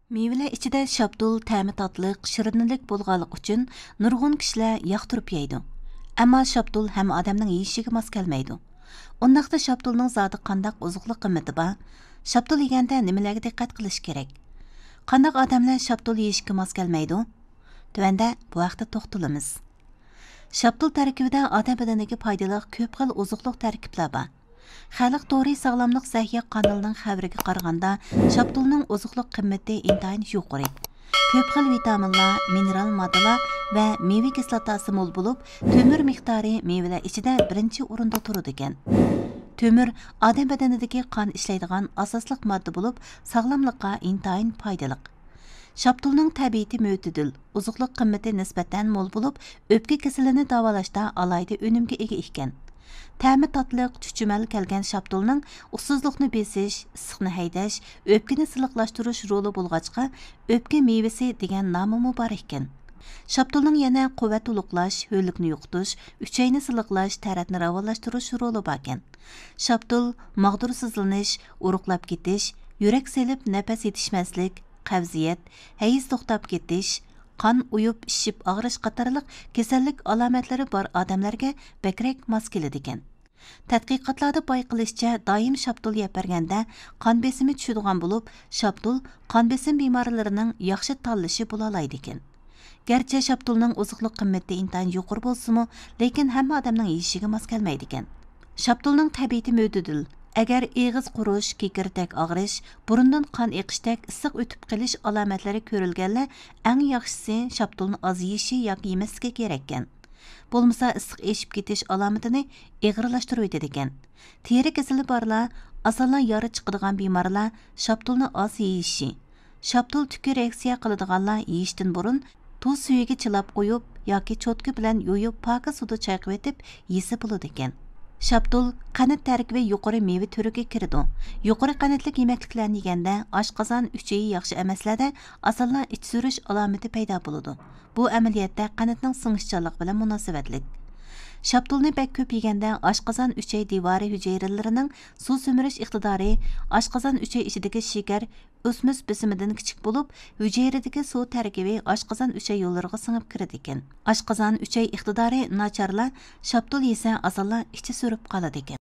Meyveler ichida şaptul ta'mi tatlıq, shirinlik bo'lganlik uchun nurg'un kishilar yoqtirib yeydi. Ammo şaptul hamma odamning yeyishiga mos kelmaydi. Undaqda şaptulning zoti qandaq ozuqlik qimmati bor? Şaptul yeganda nimalarga diqqat qilish kerak? Qandaq odamlar şaptul yeyishga mos kelmaydi? Tuvanda bu haqda to'xtalamiz. Şaptul tarkibida odam badaniga foydali ko'p xil ozuqlik tarkiblar bor. Xalq to'g'ri sog'lomlik sahiya qonunining xabariga qaraganda, şaptulning ozuqlik qimmati intayin yuqori. Ko'p xil vitaminlar, mineral moddalar va meva kislotasi mo'l bo'lib, temir miqdori mevalar ichida birinchi o'rinda turadi ekan. Temir odam badanidagi qon ishlaydigan asosliq modda bo'lib, sog'lomlikqa intayin foydali. Şaptulning tabiati mo'tadil, ozuqlik qimmati nisbatan mo'l bo'lib, o'pka kasalini davolashda alayda unumga ega ekan. Ta'mi tatlıq, chuchumal kelgan şaptulning ussizlikni besish, issiqni haydash, o'pkani siliqlashtirish roli bo'lg'achqa, o'pka mevasi degan nomi bor ekan. Şaptulning yana quvvat ulug'lash, ho'llikni yo'qotish, uchayni siliqlash, taratni ravolashtirish roli bor ekan. Şaptul mag'dursizlanish, uruqlab ketish, yurak selib nafas yetishmaslik, qavziyat, hayiz to'xtab ketish, qon uyub, ishib, og'rish qatorliq kasallik alomatlari bor odamlarga bakrak mos keladi ekan. Tadqiqotlarda bayqilishicha, doim şaptul yeb berganda qon besimi tushadigan bo'lib, şaptul qon besim bemorlarining yaxshi tanlashi bo'la oladi ekan. Garchi şaptulning ozuqlik qimmati intayin yuqori bo'lsa-mu, lekin hamma odamning yeyishiga mos kelmaydi ekan. Şaptulning tabiati mo'tadil. Agar eg'iz qurish, kekirdak og'rish, burundan qon eqishdek issiq o'tib qilish alomatlari ko'rilganlar, eng yaxshisi şaptulni oz yeyishi yoki yemasligi kerak ekan. Bo'lmasa issiq eshib ketish alomatini og'irlashtirib o'tadi ekan. Teri kasali borlar, asolan yori chiqadigan bemorlar şaptulni oz yeyishi. Şaptul tuki reaksiya qiladiganlar yeyishdan burun tuz suyiga chilab qo'yib yoki cho'tka bilan yo'yib paka suvda chayqab etib yesa bo'ladi ekan. Şaptul qanat tarkibi yuqori meva turiga kiradi. Yuqori qanatlik yemekliklarni yeganda oshqozon uchayi yaxshi emaslarda asolan ich surish alomati paydo bo'ladi. Bu amaliyotda qanatning singishchanligi bilan munosabatlik. Şaptulni bak ko'p yeganda oshqozon uchay devori hujayralarining suv so'mirish iqtidori oshqozon uchay ichidagi shakar o'smas besimidan kichik bo'lib, hujayradagi suv tarkibi oshqozon uchay yo'llariga singib kiradi ekan. Oshqozon uchay iqtidori nacharlar şaptul yesa asolan ichi so'rib qoladi ekan.